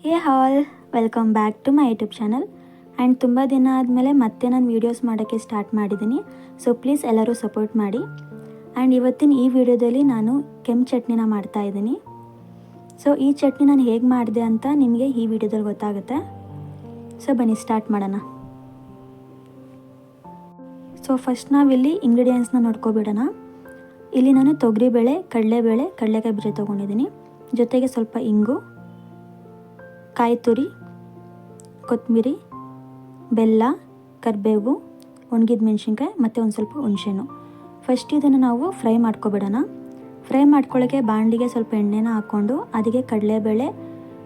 Hey all, welcome back to my YouTube channel. And ತುಂಬ ದಿನ ಆದಮೇಲೆ ಮತ್ತೆ ನಾನು ವೀಡಿಯೋಸ್ ಮಾಡೋಕ್ಕೆ ಸ್ಟಾರ್ಟ್ ಮಾಡಿದ್ದೀನಿ. ಸೊ ಪ್ಲೀಸ್ ಎಲ್ಲರೂ ಸಪೋರ್ಟ್ ಮಾಡಿ. ಆ್ಯಂಡ್ ಇವತ್ತಿನ ಈ ವಿಡಿಯೋದಲ್ಲಿ ನಾನು ಕೆಂಪು ಚಟ್ನಿನ ಮಾಡ್ತಾಯಿದ್ದೀನಿ. ಸೊ ಈ ಚಟ್ನಿ ನಾನು ಹೇಗೆ ಮಾಡಿದೆ ಅಂತ ನಿಮಗೆ ಈ ವಿಡಿಯೋದಲ್ಲಿ ಗೊತ್ತಾಗುತ್ತೆ. ಸೊ ಬನ್ನಿ ಸ್ಟಾರ್ಟ್ ಮಾಡೋಣ. ಸೊ ಫಸ್ಟ್ ನಾವಿಲ್ಲಿ ಇಂಗ್ರೀಡಿಯೆಂಟ್ಸ್ನ ನೋಡ್ಕೊಬಿಡೋಣ. ಇಲ್ಲಿ ನಾನು ತೊಗರಿಬೇಳೆ, ಕಡಲೆಬೇಳೆ, ಕಡಲೆಕಾಯಿ ಬೀಜ ತೊಗೊಂಡಿದ್ದೀನಿ. ಜೊತೆಗೆ ಸ್ವಲ್ಪ ಇಂಗು, ಕಾಯಿ ತುರಿ, ಕೊತ್ತಂಬರಿ, ಬೆಲ್ಲ, ಕರಿಬೇವು, ಒಣಗಿದ ಮೆಣಸಿನ್ಕಾಯಿ ಮತ್ತು ಒಂದು ಸ್ವಲ್ಪ ಹುಣಸೆಹಣ್ಣು. ಫಸ್ಟ್ ಇದನ್ನು ನಾವು ಫ್ರೈ ಮಾಡ್ಕೊಬಿಡೋಣ. ಫ್ರೈ ಮಾಡ್ಕೊಳ್ಳೋಕ್ಕೆ ಬಾಣಲಿಗೆ ಸ್ವಲ್ಪ ಎಣ್ಣೆನ ಹಾಕ್ಕೊಂಡು ಅದಕ್ಕೆ ಕಡಲೆಬೇಳೆ,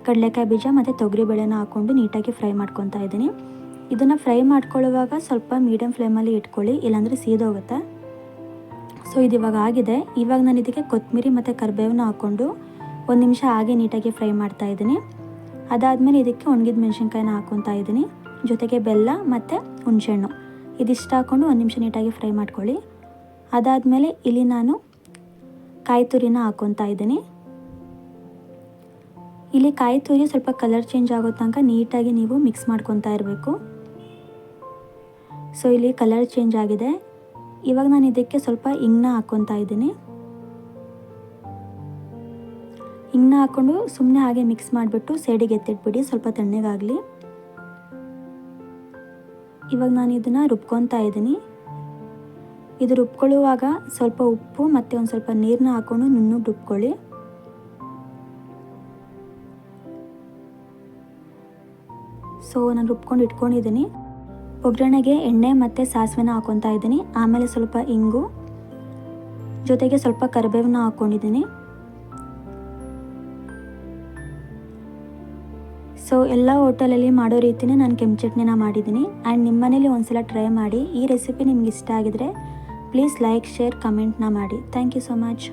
ಕಡಲೆಕಾಯಿ ಬೀಜ ಮತ್ತು ತೊಗರಿಬೇಳೆನ ಹಾಕ್ಕೊಂಡು ನೀಟಾಗಿ ಫ್ರೈ ಮಾಡ್ಕೊತಾ ಇದ್ದೀನಿ. ಇದನ್ನು ಫ್ರೈ ಮಾಡ್ಕೊಳ್ಳುವಾಗ ಸ್ವಲ್ಪ ಮೀಡಿಯಮ್ ಫ್ಲೇಮಲ್ಲಿ ಇಟ್ಕೊಳ್ಳಿ, ಇಲ್ಲಾಂದರೆ ಸೀದೋಗುತ್ತೆ. ಸೊ ಇದು ಇವಾಗ ಆಗಿದೆ. ಇವಾಗ ನಾನು ಇದಕ್ಕೆ ಕೊತ್ತಂಬರಿ ಮತ್ತು ಕರಿಬೇವನ್ನ ಹಾಕ್ಕೊಂಡು ಒಂದು ನಿಮಿಷ ಹಾಗೆ ನೀಟಾಗಿ ಫ್ರೈ ಮಾಡ್ತಾಯಿದ್ದೀನಿ. ಅದಾದಮೇಲೆ ಇದಕ್ಕೆ ಒಣಗಿದ ಮೆಣಸಿನ್ಕಾಯಿನ ಹಾಕ್ಕೊತಾ ಇದ್ದೀನಿ. ಜೊತೆಗೆ ಬೆಲ್ಲ ಮತ್ತು ಹುಣಸೆಹಣ್ಣು ಇದಿಷ್ಟು ಹಾಕ್ಕೊಂಡು ಒಂದು ನಿಮಿಷ ನೀಟಾಗಿ ಫ್ರೈ ಮಾಡ್ಕೊಳ್ಳಿ. ಅದಾದಮೇಲೆ ಇಲ್ಲಿ ನಾನು ಕಾಯಿ ತುರಿನ ಹಾಕ್ಕೊತಾ ಇದ್ದೀನಿ. ಇಲ್ಲಿ ಕಾಯಿ ತುರಿ ಸ್ವಲ್ಪ ಕಲರ್ ಚೇಂಜ್ ಆಗೋ ತನಕ ನೀಟಾಗಿ ನೀವು ಮಿಕ್ಸ್ ಮಾಡ್ಕೊತಾ ಇರಬೇಕು. ಸೊ ಇಲ್ಲಿ ಕಲರ್ ಚೇಂಜ್ ಆಗಿದೆ. ಇವಾಗ ನಾನು ಇದಕ್ಕೆ ಸ್ವಲ್ಪ ಇಂಗನ್ನ ಹಾಕ್ಕೊತಾ ಇದ್ದೀನಿ. ಇಂಗನ್ನ ಹಾಕ್ಕೊಂಡು ಸುಮ್ಮನೆ ಹಾಗೆ ಮಿಕ್ಸ್ ಮಾಡಿಬಿಟ್ಟು ಸೈಡಿಗೆ ಎತ್ತಿಟ್ಬಿಡಿ, ಸ್ವಲ್ಪ ತಣ್ಣಗಾಗಲಿ. ಇವಾಗ ನಾನು ಇದನ್ನು ರುಬ್ಕೊತಾ ಇದ್ದೀನಿ. ಇದು ರುಬ್ಕೊಳ್ಳುವಾಗ ಸ್ವಲ್ಪ ಉಪ್ಪು ಮತ್ತು ಒಂದು ಸ್ವಲ್ಪ ನೀರನ್ನ ಹಾಕ್ಕೊಂಡು ನುಣ್ಣಗೆ ರುಬ್ಕೊಳ್ಳಿ. ಸೊ ನಾನು ರುಬ್ಕೊಂಡು ಇಟ್ಕೊಂಡಿದ್ದೀನಿ. ಒಗ್ಗರಣೆಗೆ ಎಣ್ಣೆ ಮತ್ತು ಸಾಸಿವೆನ ಹಾಕ್ಕೊತಾ ಇದ್ದೀನಿ. ಆಮೇಲೆ ಸ್ವಲ್ಪ ಇಂಗು, ಜೊತೆಗೆ ಸ್ವಲ್ಪ ಕರಿಬೇವನ್ನ ಹಾಕ್ಕೊಂಡಿದ್ದೀನಿ. ಸೊ ಎಲ್ಲ ಹೋಟೆಲಲ್ಲಿ ಮಾಡೋ ರೀತಿಯೇ ನಾನು ಕೆಂಪು ಚಟ್ನಿನ ಮಾಡಿದ್ದೀನಿ. ಆ್ಯಂಡ್ ನಿಮ್ಮ ಮನೇಲಿ ಒಂದ್ಸಲ ಟ್ರೈ ಮಾಡಿ. ಈ ರೆಸಿಪಿ ನಿಮ್ಗೆ ಇಷ್ಟ ಆಗಿದ್ರೆ ಪ್ಲೀಸ್ ಲೈಕ್, ಶೇರ್, ಕಮೆಂಟ್ನ ಮಾಡಿ. Thank you so much.